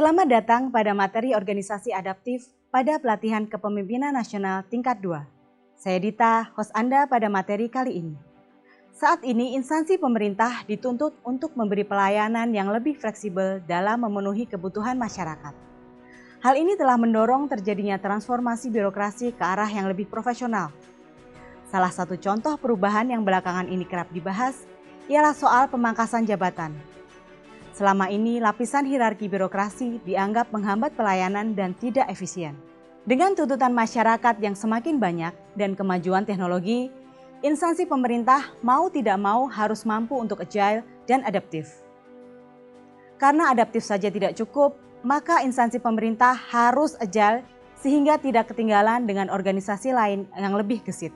Selamat datang pada materi organisasi adaptif pada pelatihan kepemimpinan nasional tingkat 2. Saya Dita, host Anda pada materi kali ini. Saat ini instansi pemerintah dituntut untuk memberi pelayanan yang lebih fleksibel dalam memenuhi kebutuhan masyarakat. Hal ini telah mendorong terjadinya transformasi birokrasi ke arah yang lebih profesional. Salah satu contoh perubahan yang belakangan ini kerap dibahas ialah soal pemangkasan jabatan. Selama ini, lapisan hierarki birokrasi dianggap menghambat pelayanan dan tidak efisien. Dengan tuntutan masyarakat yang semakin banyak dan kemajuan teknologi, instansi pemerintah mau tidak mau harus mampu untuk agile dan adaptif. Karena adaptif saja tidak cukup, maka instansi pemerintah harus agile sehingga tidak ketinggalan dengan organisasi lain yang lebih gesit.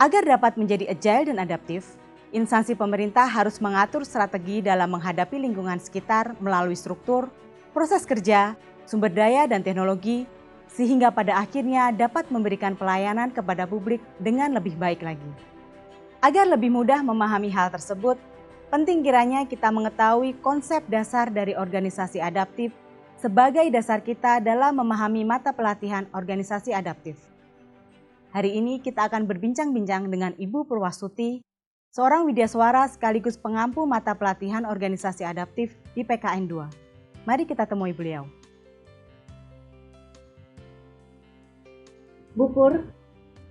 Agar dapat menjadi agile dan adaptif, instansi pemerintah harus mengatur strategi dalam menghadapi lingkungan sekitar melalui struktur, proses kerja, sumber daya, dan teknologi, sehingga pada akhirnya dapat memberikan pelayanan kepada publik dengan lebih baik lagi. Agar lebih mudah memahami hal tersebut, penting kiranya kita mengetahui konsep dasar dari organisasi adaptif sebagai dasar kita dalam memahami mata pelatihan organisasi adaptif. Hari ini kita akan berbincang-bincang dengan Ibu Purwastuti, seorang widyaswara sekaligus pengampu mata pelatihan organisasi adaptif di PKN 2. Mari kita temui beliau. Bu Pur,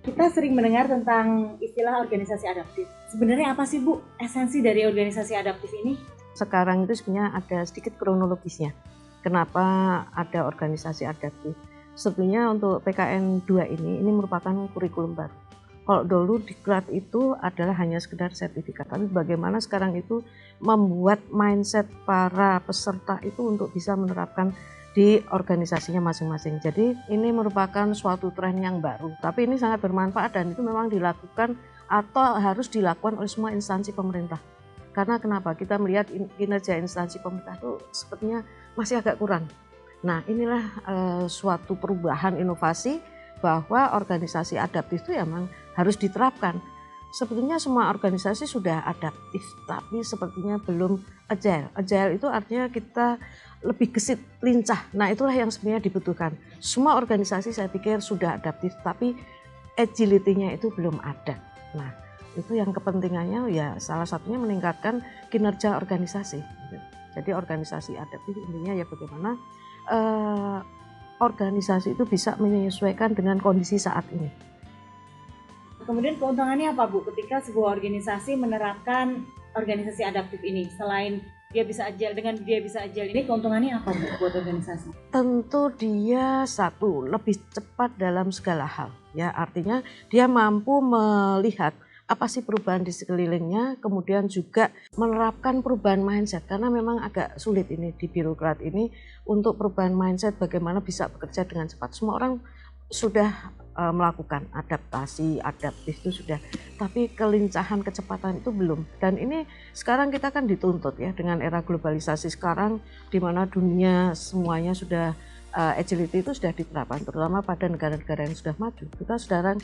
kita sering mendengar tentang istilah organisasi adaptif. Sebenarnya apa sih Bu esensi dari organisasi adaptif ini? Sekarang itu sebenarnya ada sedikit kronologisnya. Kenapa ada organisasi adaptif? Sebetulnya untuk PKN 2 ini merupakan kurikulum baru. Kalau dulu diklat itu adalah hanya sekedar sertifikat, tapi bagaimana sekarang itu membuat mindset para peserta itu untuk bisa menerapkan di organisasinya masing-masing. Jadi ini merupakan suatu tren yang baru, tapi ini sangat bermanfaat dan itu memang dilakukan atau harus dilakukan oleh semua instansi pemerintah. Karena kenapa? Kita melihat kinerja instansi pemerintah itu sepertinya masih agak kurang. Nah inilah suatu perubahan inovasi bahwa organisasi adaptif itu memang harus diterapkan. Sebetulnya semua organisasi sudah adaptif, tapi sepertinya belum agile. Agile itu artinya kita lebih gesit, lincah. Nah itulah yang sebenarnya dibutuhkan. Semua organisasi saya pikir sudah adaptif, tapi agility-nya itu belum ada. Nah itu yang kepentingannya ya salah satunya meningkatkan kinerja organisasi. Jadi organisasi adaptif intinya ya bagaimana organisasi itu bisa menyesuaikan dengan kondisi saat ini. Kemudian keuntungannya apa Bu ketika sebuah organisasi menerapkan organisasi adaptif ini? Selain dia bisa agile, dengan dia bisa agile ini keuntungannya apa Bu buat organisasi? Tentu dia satu, lebih cepat dalam segala hal. Ya, artinya dia mampu melihat apa sih perubahan di sekelilingnya, kemudian juga menerapkan perubahan mindset karena memang agak sulit ini di birokrat ini untuk perubahan mindset bagaimana bisa bekerja dengan cepat. Semua orang sudah melakukan adaptasi, adaptif itu sudah, tapi kelincahan, kecepatan itu belum. Dan ini sekarang kita kan dituntut ya dengan era globalisasi sekarang di mana dunia semuanya sudah agility itu sudah diterapkan, terutama pada negara-negara yang sudah maju. Kita sedang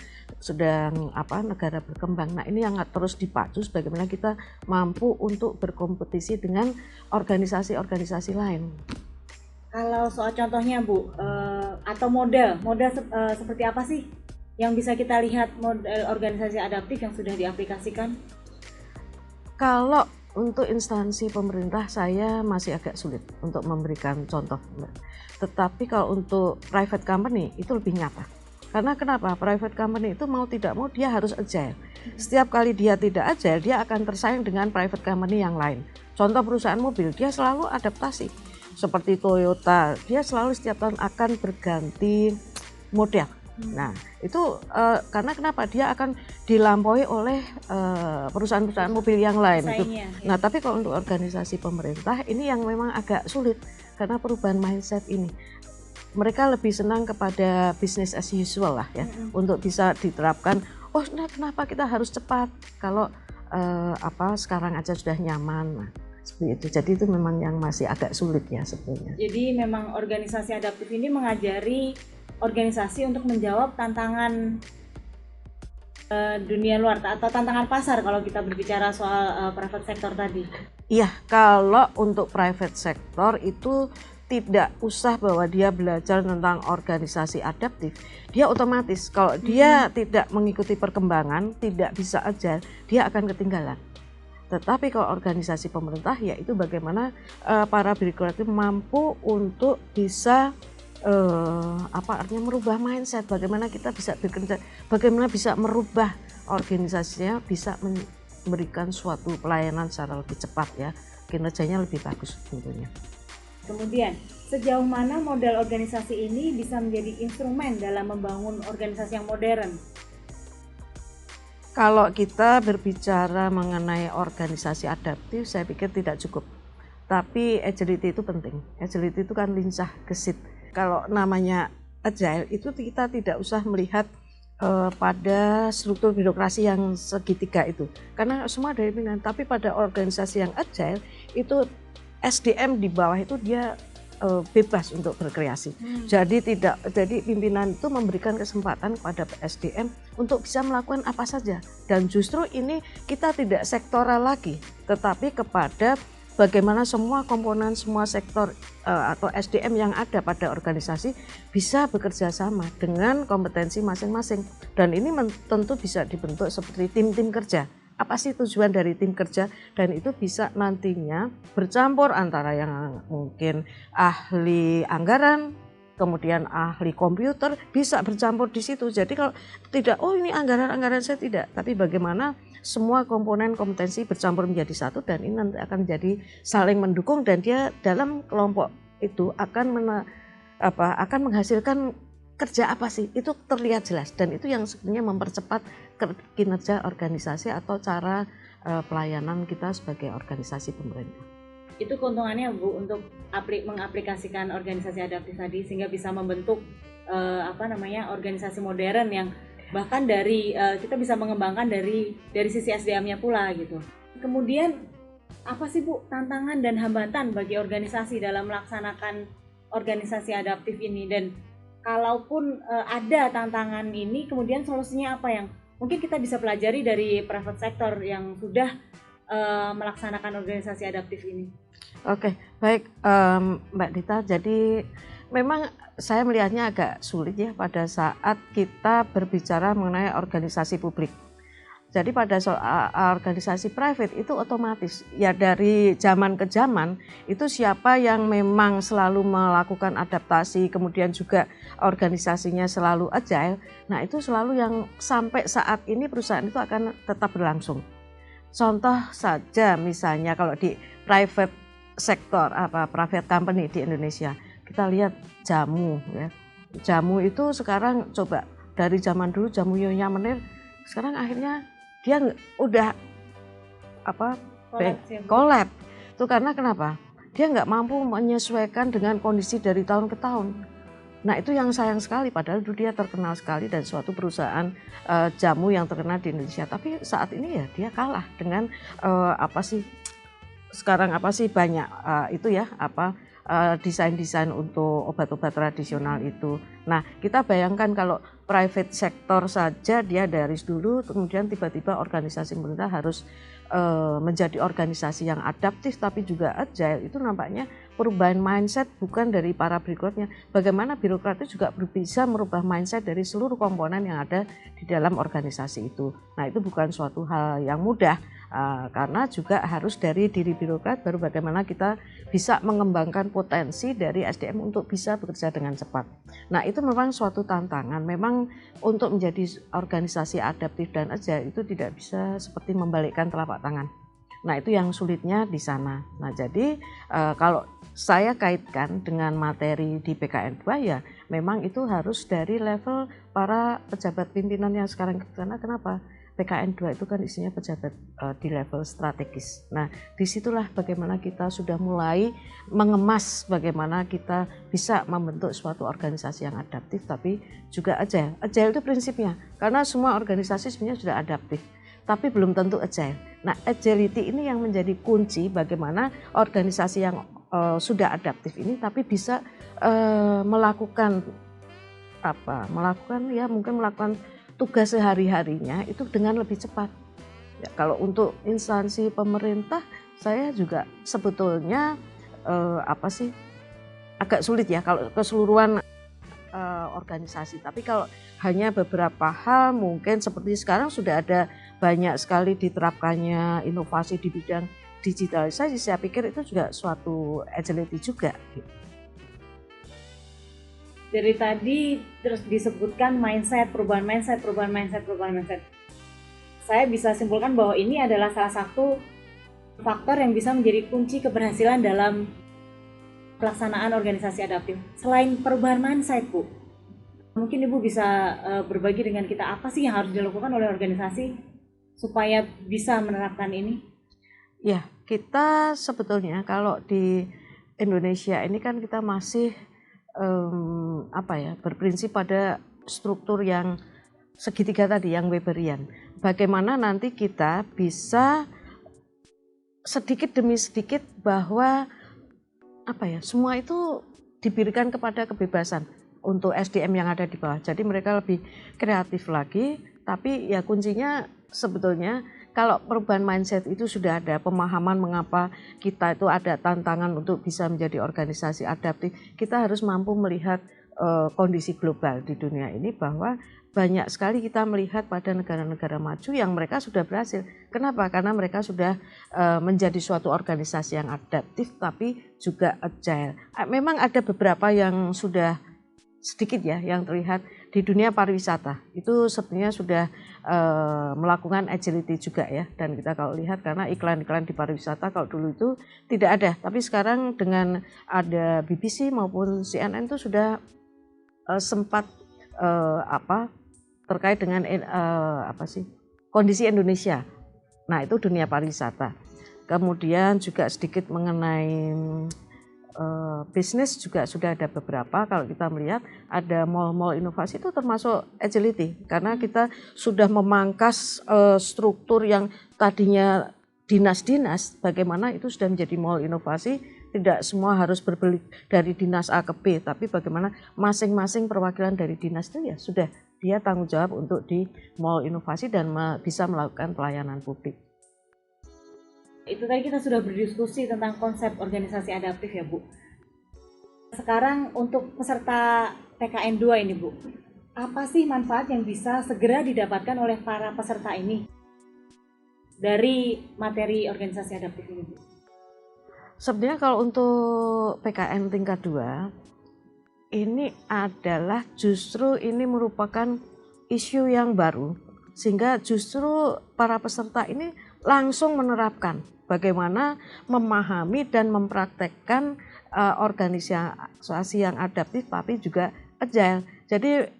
negara berkembang. Nah ini yang terus dipacu bagaimana kita mampu untuk berkompetisi dengan organisasi-organisasi lain. Kalau soal contohnya Bu, atau model seperti apa sih yang bisa kita lihat model organisasi adaptif yang sudah diaplikasikan? Kalau untuk instansi pemerintah saya masih agak sulit untuk memberikan contoh. Tetapi kalau untuk private company itu lebih nyata. Karena kenapa? Private company itu mau tidak mau dia harus agile. Setiap kali dia tidak agile, dia akan tersaing dengan private company yang lain. Contoh perusahaan mobil, dia selalu adaptasi. Seperti Toyota, dia selalu setiap tahun akan berganti model. Nah itu karena kenapa? Dia akan dilampaui oleh perusahaan-perusahaan mobil yang lain. Saingnya, itu. Ya. Nah tapi kalau untuk organisasi pemerintah ini yang memang agak sulit karena perubahan mindset ini. Mereka lebih senang kepada business as usual lah ya, untuk bisa diterapkan. Oh nah kenapa kita harus cepat? Kalau sekarang aja sudah nyaman. Nah, seperti itu. Jadi itu memang yang masih agak sulit ya sebetulnya. Jadi memang organisasi adaptif ini mengajari organisasi untuk menjawab tantangan dunia luar atau tantangan pasar kalau kita berbicara soal private sector tadi? Iya, kalau untuk private sector itu tidak usah bahwa dia belajar tentang organisasi adaptif. Dia otomatis kalau dia tidak mengikuti perkembangan, tidak bisa agile, dia akan ketinggalan. Tetapi kalau organisasi pemerintah, yaitu bagaimana para birokrat itu mampu untuk bisa apa artinya merubah mindset, bagaimana kita bisa bekerja, bagaimana bisa merubah organisasinya, bisa memberikan suatu pelayanan secara lebih cepat ya, kinerjanya lebih bagus tentunya. Kemudian, sejauh mana model organisasi ini bisa menjadi instrumen dalam membangun organisasi yang modern? Kalau kita berbicara mengenai organisasi adaptif, saya pikir tidak cukup. Tapi agility itu penting. Agility itu kan lincah, gesit. Kalau namanya agile itu kita tidak usah melihat pada struktur birokrasi yang segitiga itu. Karena semua dari pimpinan. Tapi pada organisasi yang agile itu SDM di bawah itu dia bebas untuk berkreasi. Jadi pimpinan itu memberikan kesempatan kepada SDM untuk bisa melakukan apa saja. Dan justru ini kita tidak sektoral lagi, tetapi kepada bagaimana semua komponen, semua sektor atau SDM yang ada pada organisasi bisa bekerja sama dengan kompetensi masing-masing. Dan ini tentu bisa dibentuk seperti tim-tim kerja. Apa sih tujuan dari tim kerja? Dan itu bisa nantinya bercampur antara yang mungkin ahli anggaran, kemudian ahli komputer, bisa bercampur di situ. Jadi kalau tidak, oh ini anggaran saya tidak, tapi bagaimana semua komponen kompetensi bercampur menjadi satu, dan ini nanti akan menjadi saling mendukung, dan dia dalam kelompok itu akan menghasilkan kerja apa sih, itu terlihat jelas, dan itu yang sebenarnya mempercepat kinerja organisasi atau cara pelayanan kita sebagai organisasi pemerintah. Itu keuntungannya Bu untuk mengaplikasikan organisasi adaptif tadi, sehingga bisa membentuk organisasi modern yang bahkan dari kita bisa mengembangkan dari sisi SDM-nya pula gitu. Kemudian apa sih Bu tantangan dan hambatan bagi organisasi dalam melaksanakan organisasi adaptif ini, dan kalaupun ada tantangan ini, kemudian solusinya apa yang mungkin kita bisa pelajari dari private sector yang sudah melaksanakan organisasi adaptif ini? Oke, baik Mbak Dita. Jadi memang saya melihatnya agak sulit ya pada saat kita berbicara mengenai organisasi publik. Jadi pada organisasi private itu otomatis ya dari zaman ke zaman itu siapa yang memang selalu melakukan adaptasi, kemudian juga organisasinya selalu agile. Nah itu selalu yang sampai saat ini perusahaan itu akan tetap berlangsung. Contoh saja misalnya kalau di private sektor private company di Indonesia, kita lihat jamu ya. Jamu itu sekarang coba dari zaman dulu jamu Nyonya Menir, sekarang akhirnya dia udah collab. Itu karena kenapa? Dia nggak mampu menyesuaikan dengan kondisi dari tahun ke tahun. Nah itu yang sayang sekali, padahal dulu dia terkenal sekali dan suatu perusahaan jamu yang terkenal di Indonesia. Tapi saat ini ya dia kalah dengan sekarang banyak itu ya desain-desain untuk obat-obat tradisional itu. Nah kita bayangkan kalau private sector saja dia dari dulu, kemudian tiba-tiba organisasi pemerintah harus menjadi organisasi yang adaptif tapi juga agile, itu nampaknya perubahan mindset bukan dari para birokratnya. Bagaimana birokrat itu juga bisa merubah mindset dari seluruh komponen yang ada di dalam organisasi itu. Nah itu bukan suatu hal yang mudah. Karena juga harus dari diri birokrat, baru bagaimana kita bisa mengembangkan potensi dari SDM untuk bisa bekerja dengan cepat. Nah itu memang suatu tantangan, memang untuk menjadi organisasi adaptif dan agile itu tidak bisa seperti membalikkan telapak tangan. Nah itu yang sulitnya di sana. Nah jadi kalau saya kaitkan dengan materi di PKN 2 ya memang itu harus dari level para pejabat pimpinan yang sekarang ke sana. Kenapa? PKN 2 itu kan isinya pejabat di level strategis. Nah, disitulah bagaimana kita sudah mulai mengemas bagaimana kita bisa membentuk suatu organisasi yang adaptif tapi juga agile. Agile itu prinsipnya, karena semua organisasi sebenarnya sudah adaptif, tapi belum tentu agile. Nah, agility ini yang menjadi kunci bagaimana organisasi yang sudah adaptif ini tapi bisa melakukan tugas sehari-harinya itu dengan lebih cepat. Ya, kalau untuk instansi pemerintah, saya juga sebetulnya agak sulit ya kalau keseluruhan organisasi. Tapi kalau hanya beberapa hal, mungkin seperti sekarang sudah ada banyak sekali diterapkannya inovasi di bidang digitalisasi. Saya pikir itu juga suatu agility juga. Dari tadi terus disebutkan perubahan mindset. Saya bisa simpulkan bahwa ini adalah salah satu faktor yang bisa menjadi kunci keberhasilan dalam pelaksanaan organisasi adaptif. Selain perubahan mindset, Bu, mungkin Ibu bisa berbagi dengan kita apa sih yang harus dilakukan oleh organisasi supaya bisa menerapkan ini? Ya, kita sebetulnya kalau di Indonesia ini kan kita masih berprinsip pada struktur yang segitiga tadi, yang Weberian. Bagaimana nanti kita bisa sedikit demi sedikit bahwa semua itu diberikan kepada kebebasan untuk SDM yang ada di bawah. Jadi mereka lebih kreatif lagi, tapi ya kuncinya sebetulnya kalau perubahan mindset itu sudah ada pemahaman mengapa kita itu ada tantangan untuk bisa menjadi organisasi adaptif, kita harus mampu melihat kondisi global di dunia ini bahwa banyak sekali kita melihat pada negara-negara maju yang mereka sudah berhasil. Kenapa? Karena mereka sudah menjadi suatu organisasi yang adaptif tapi juga agile. Memang ada beberapa yang sudah sedikit ya yang terlihat di dunia pariwisata. Itu sebenarnya sudah melakukan agility juga ya. Dan kita kalau lihat karena iklan-iklan di pariwisata kalau dulu itu tidak ada. Tapi sekarang dengan ada BBC maupun CNN itu sudah sempat terkait dengan kondisi Indonesia. Nah, itu dunia pariwisata. Kemudian juga sedikit mengenai bisnis juga sudah ada beberapa. Kalau kita melihat ada mall-mall inovasi itu termasuk agility karena kita sudah memangkas struktur yang tadinya dinas-dinas, bagaimana itu sudah menjadi mall inovasi. Tidak semua harus berbelit dari dinas A ke B, tapi bagaimana masing-masing perwakilan dari dinas itu ya sudah dia tanggung jawab untuk di mall inovasi dan bisa melakukan pelayanan publik. Itu tadi kita sudah berdiskusi tentang konsep organisasi adaptif ya, Bu. Sekarang untuk peserta PKN 2 ini, Bu, apa sih manfaat yang bisa segera didapatkan oleh para peserta ini dari materi organisasi adaptif ini, Bu? Sebenarnya kalau untuk PKN tingkat 2 ini adalah justru ini merupakan isu yang baru sehingga justru para peserta ini langsung menerapkan bagaimana memahami dan mempraktekkan organisasi yang adaptif tapi juga agile. Jadi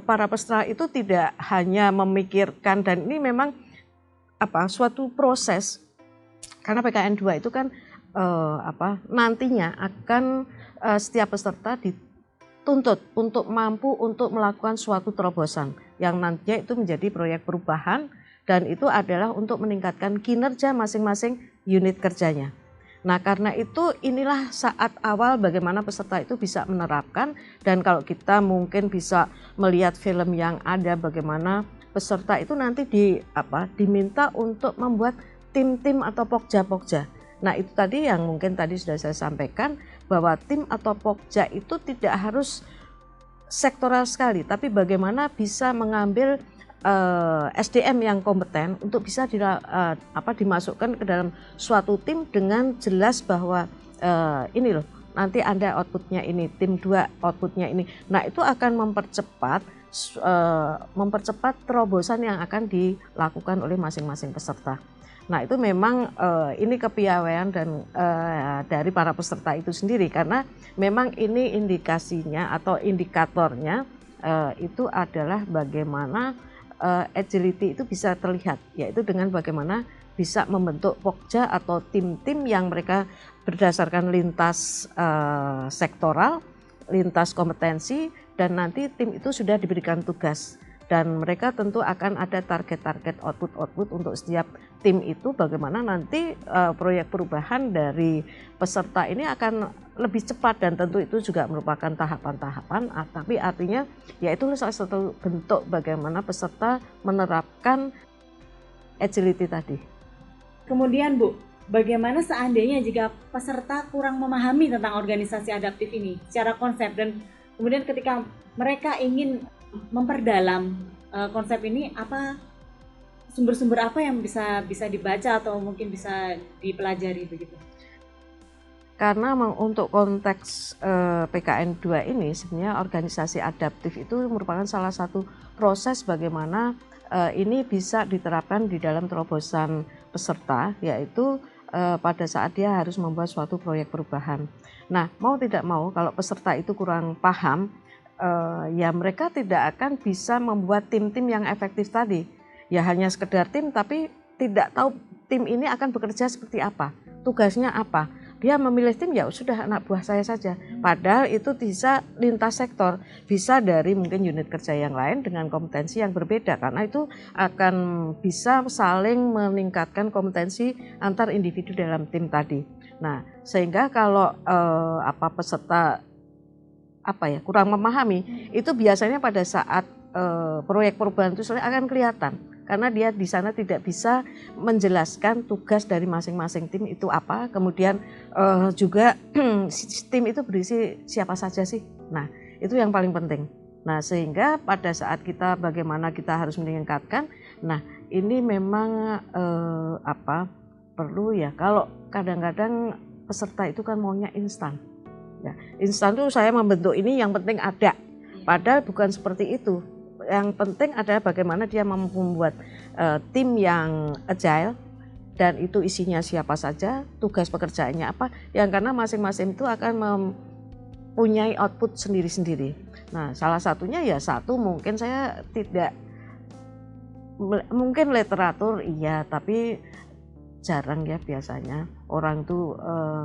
para peserta itu tidak hanya memikirkan dan ini memang suatu proses karena PKN 2 itu kan nantinya akan setiap peserta dituntut untuk mampu untuk melakukan suatu terobosan yang nantinya itu menjadi proyek perubahan dan itu adalah untuk meningkatkan kinerja masing-masing unit kerjanya. Nah karena itu inilah saat awal bagaimana peserta itu bisa menerapkan dan kalau kita mungkin bisa melihat film yang ada bagaimana peserta itu nanti diminta untuk membuat tim-tim atau pokja-pokja. Nah itu tadi yang mungkin tadi sudah saya sampaikan bahwa tim atau pokja itu tidak harus sektoral sekali, tapi bagaimana bisa mengambil SDM yang kompeten untuk bisa dimasukkan ke dalam suatu tim dengan jelas bahwa ini loh nanti Anda outputnya ini, tim 2 outputnya ini. Nah itu akan mempercepat terobosan yang akan dilakukan oleh masing-masing peserta. Nah itu memang ini kepiawaian dan dari para peserta itu sendiri karena memang ini indikasinya atau indikatornya itu adalah bagaimana agility itu bisa terlihat yaitu dengan bagaimana bisa membentuk pokja atau tim-tim yang mereka berdasarkan lintas sektoral, lintas kompetensi dan nanti tim itu sudah diberikan tugas. dan mereka tentu akan ada target-target output untuk setiap tim itu, bagaimana nanti proyek perubahan dari peserta ini akan lebih cepat, dan tentu itu juga merupakan tahapan-tahapan, tapi artinya yaitu salah satu bentuk bagaimana peserta menerapkan agility tadi. Kemudian Bu, bagaimana seandainya jika peserta kurang memahami tentang organisasi adaptif ini secara konsep, dan kemudian ketika mereka ingin memperdalam konsep ini, apa sumber-sumber apa yang bisa dibaca atau mungkin bisa dipelajari begitu? Karena untuk konteks PKN 2 ini sebenarnya organisasi adaptif itu merupakan salah satu proses bagaimana ini bisa diterapkan di dalam terobosan peserta, yaitu pada saat dia harus membuat suatu proyek perubahan. Nah, mau tidak mau kalau peserta itu kurang paham, ya mereka tidak akan bisa membuat tim-tim yang efektif tadi. Ya hanya sekedar tim tapi tidak tahu tim ini akan bekerja seperti apa, tugasnya apa. Dia memilih tim, ya sudah anak buah saya saja. Padahal itu bisa lintas sektor, bisa dari mungkin unit kerja yang lain dengan kompetensi yang berbeda, karena itu akan bisa saling meningkatkan kompetensi antar individu dalam tim tadi. Nah, sehingga kalau peserta kurang memahami, itu biasanya pada saat proyek perubahan itu akan kelihatan. Karena dia di sana tidak bisa menjelaskan tugas dari masing-masing tim itu apa, kemudian juga tim itu berisi siapa saja sih. Nah, itu yang paling penting. Nah, sehingga pada saat kita bagaimana kita harus meningkatkan, nah ini memang perlu ya, kalau kadang-kadang peserta itu kan maunya instan. Ya, instan itu saya membentuk ini yang penting ada, padahal bukan seperti itu. Yang penting adalah bagaimana dia mampu membuat tim yang agile, dan itu isinya siapa saja, tugas pekerjaannya apa, yang karena masing-masing itu akan mempunyai output sendiri-sendiri. Nah, salah satunya ya mungkin saya tidak, mungkin literatur iya, tapi jarang ya biasanya orang tuh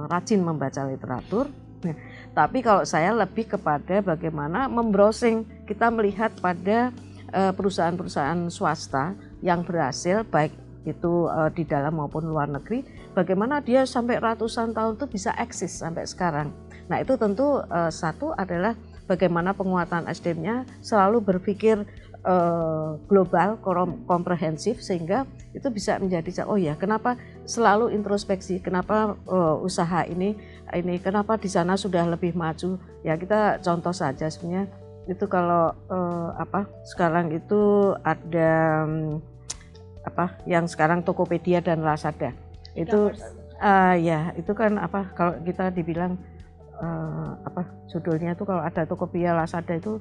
rajin membaca literatur. Nah, tapi kalau saya lebih kepada bagaimana membrowsing, kita melihat pada perusahaan-perusahaan swasta yang berhasil, baik itu di dalam maupun luar negeri, bagaimana dia sampai ratusan tahun itu bisa eksis sampai sekarang. Nah, itu tentu satu adalah bagaimana penguatan SDM-nya selalu berpikir global, komprehensif, sehingga itu bisa menjadi, oh ya kenapa selalu introspeksi, kenapa usaha ini kenapa di sana sudah lebih maju. Ya kita contoh saja sebenarnya itu kalau sekarang itu ada yang sekarang Tokopedia dan Lazada itu ya itu kan kalau kita dibilang judulnya itu, kalau ada Tokopedia Lazada itu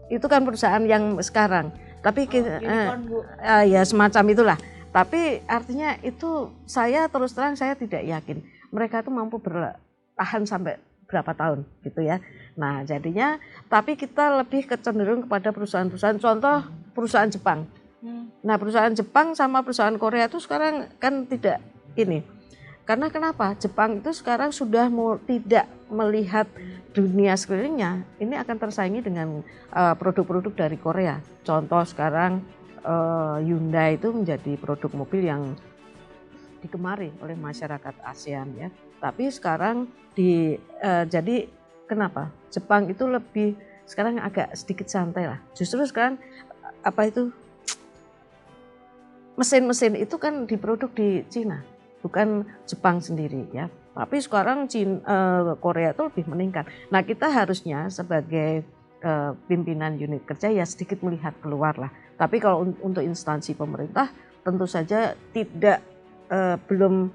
itu kan perusahaan yang sekarang, tapi ya semacam itulah. Tapi artinya itu saya terus terang saya tidak yakin mereka itu mampu bertahan sampai berapa tahun gitu ya. Nah jadinya, tapi kita lebih kecenderung kepada perusahaan-perusahaan, contoh perusahaan Jepang. Nah perusahaan Jepang sama perusahaan Korea itu sekarang kan tidak ini. Karena kenapa? Jepang itu sekarang sudah tidak melihat dunia sekelilingnya, ini akan tersaingi dengan produk-produk dari Korea. Contoh sekarang Hyundai itu menjadi produk mobil yang digemari oleh masyarakat ASEAN ya. Tapi sekarang jadi kenapa? Jepang itu lebih sekarang agak sedikit santai lah. Justru sekarang mesin-mesin itu kan diproduk di Cina, bukan Jepang sendiri ya. Tapi sekarang Korea itu lebih meningkat. Nah kita harusnya sebagai pimpinan unit kerja ya sedikit melihat keluar lah. Tapi kalau untuk instansi pemerintah tentu saja belum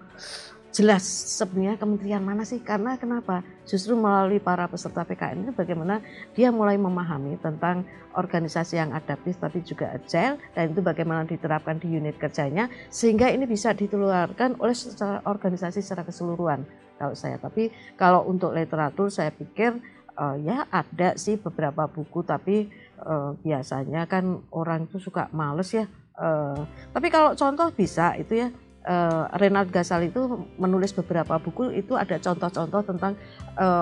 jelas sebenarnya kementerian mana sih. Karena kenapa? Justru melalui para peserta PKN ini bagaimana dia mulai memahami tentang organisasi yang adaptif tapi juga agile, dan itu bagaimana diterapkan di unit kerjanya sehingga ini bisa ditularkan oleh organisasi secara keseluruhan kalau saya. Tapi kalau untuk literatur saya pikir ya ada sih beberapa buku, tapi biasanya kan orang itu suka males ya. Tapi kalau contoh bisa itu ya, Renald Ghazali itu menulis beberapa buku, itu ada contoh-contoh tentang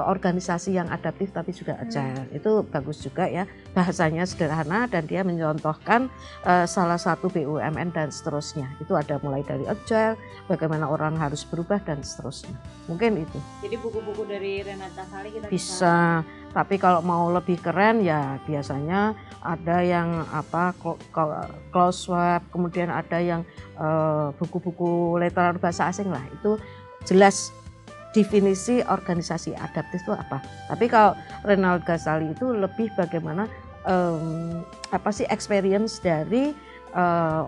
organisasi yang adaptif tapi juga agile. Itu bagus juga ya, bahasanya sederhana dan dia mencontohkan salah satu BUMN dan seterusnya. Itu ada mulai dari agile, bagaimana orang harus berubah dan seterusnya. Mungkin itu. Jadi buku-buku dari Renald Ghazali kita bisa. Tapi kalau mau lebih keren ya biasanya ada yang close web, kemudian ada yang buku-buku literatur bahasa asing lah, itu jelas definisi organisasi adaptif itu apa. Tapi kalau Renald Ghazali itu lebih bagaimana experience dari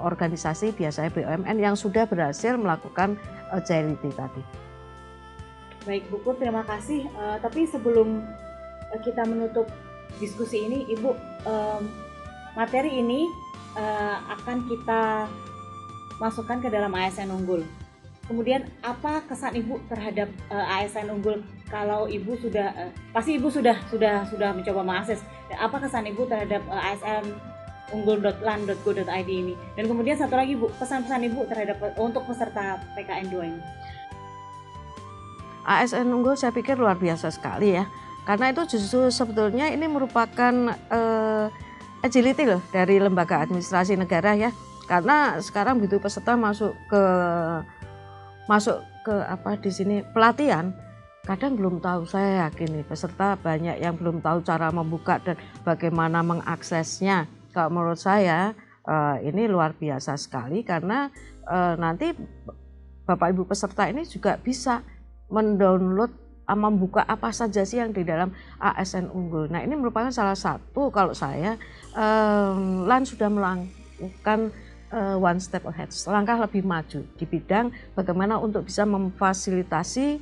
organisasi biasanya BUMN yang sudah berhasil melakukan agility tadi. Baik Bu Pur, terima kasih. Tapi sebelum kita menutup diskusi ini, Ibu, materi ini akan kita masukkan ke dalam ASN Unggul. Kemudian apa kesan Ibu terhadap ASN Unggul? Kalau Ibu sudah pasti Ibu sudah mencoba mengakses. Apa kesan Ibu terhadap ASN unggul.lan.go.id ini? Dan kemudian satu lagi Bu, pesan-pesan Ibu terhadap untuk peserta PKN 2 ini. ASN Unggul saya pikir luar biasa sekali ya. Karena itu justru sebetulnya ini merupakan agility loh dari lembaga administrasi negara ya. Karena sekarang begitu peserta masuk ke di sini pelatihan, kadang belum tahu. Saya yakin nih peserta banyak yang belum tahu cara membuka dan bagaimana mengaksesnya. Kalau menurut saya ini luar biasa sekali karena nanti Bapak Ibu peserta ini juga bisa mendownload, membuka apa saja sih yang di dalam ASN Unggul. Nah ini merupakan salah satu, kalau saya LAN sudah melakukan one step ahead, selangkah lebih maju di bidang bagaimana untuk bisa memfasilitasi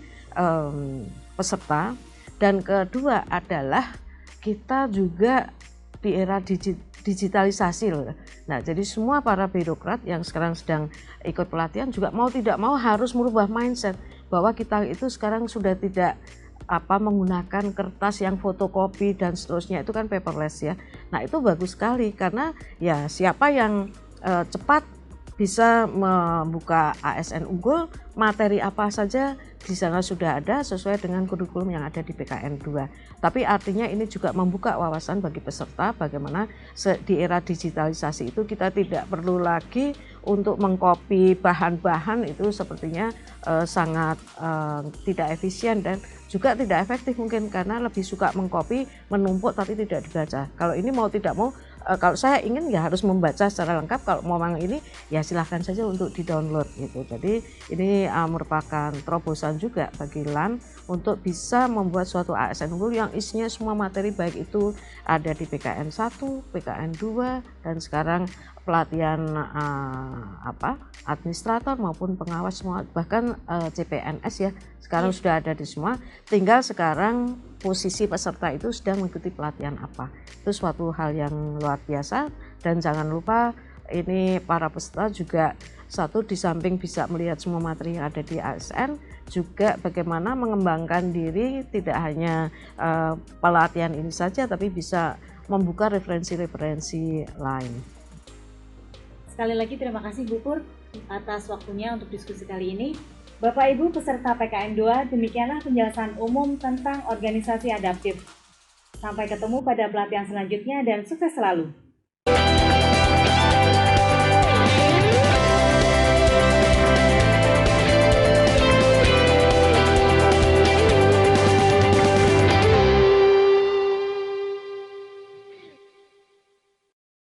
peserta. Dan kedua adalah kita juga di era digitalisasi loh. Nah jadi semua para birokrat yang sekarang sedang ikut pelatihan juga mau tidak mau harus merubah mindset bahwa kita itu sekarang sudah tidak menggunakan kertas yang fotokopi dan seterusnya, itu kan paperless ya. Nah itu bagus sekali karena ya siapa yang cepat bisa membuka ASN Unggul, materi apa saja di sana sudah ada sesuai dengan kurikulum yang ada di PKN 2. Tapi artinya ini juga membuka wawasan bagi peserta bagaimana di era digitalisasi itu kita tidak perlu lagi untuk mengcopy bahan-bahan, itu sepertinya sangat tidak efisien dan juga tidak efektif mungkin karena lebih suka mengcopy, menumpuk tapi tidak dibaca. Kalau ini mau tidak mau, kalau saya ingin ya harus membaca secara lengkap. Kalau memang ini ya silahkan saja untuk di-download gitu. Jadi ini merupakan terobosan juga bagi LAN untuk bisa membuat suatu ASN Unggul yang isinya semua materi, baik itu ada di PKN 1, PKN 2 dan sekarang pelatihan administrator maupun pengawas semua, bahkan CPNS ya sekarang sudah ada di semua. Tinggal sekarang posisi peserta itu sedang mengikuti pelatihan apa. Itu suatu hal yang luar biasa. Dan jangan lupa ini para peserta juga satu, di samping bisa melihat semua materi yang ada di ASN, juga bagaimana mengembangkan diri, tidak hanya pelatihan ini saja tapi bisa membuka referensi-referensi lain. Sekali lagi terima kasih Bu Pur atas waktunya untuk diskusi kali ini. Bapak Ibu peserta PKN 2, demikianlah penjelasan umum tentang organisasi adaptif. Sampai ketemu pada pelatihan selanjutnya dan sukses selalu.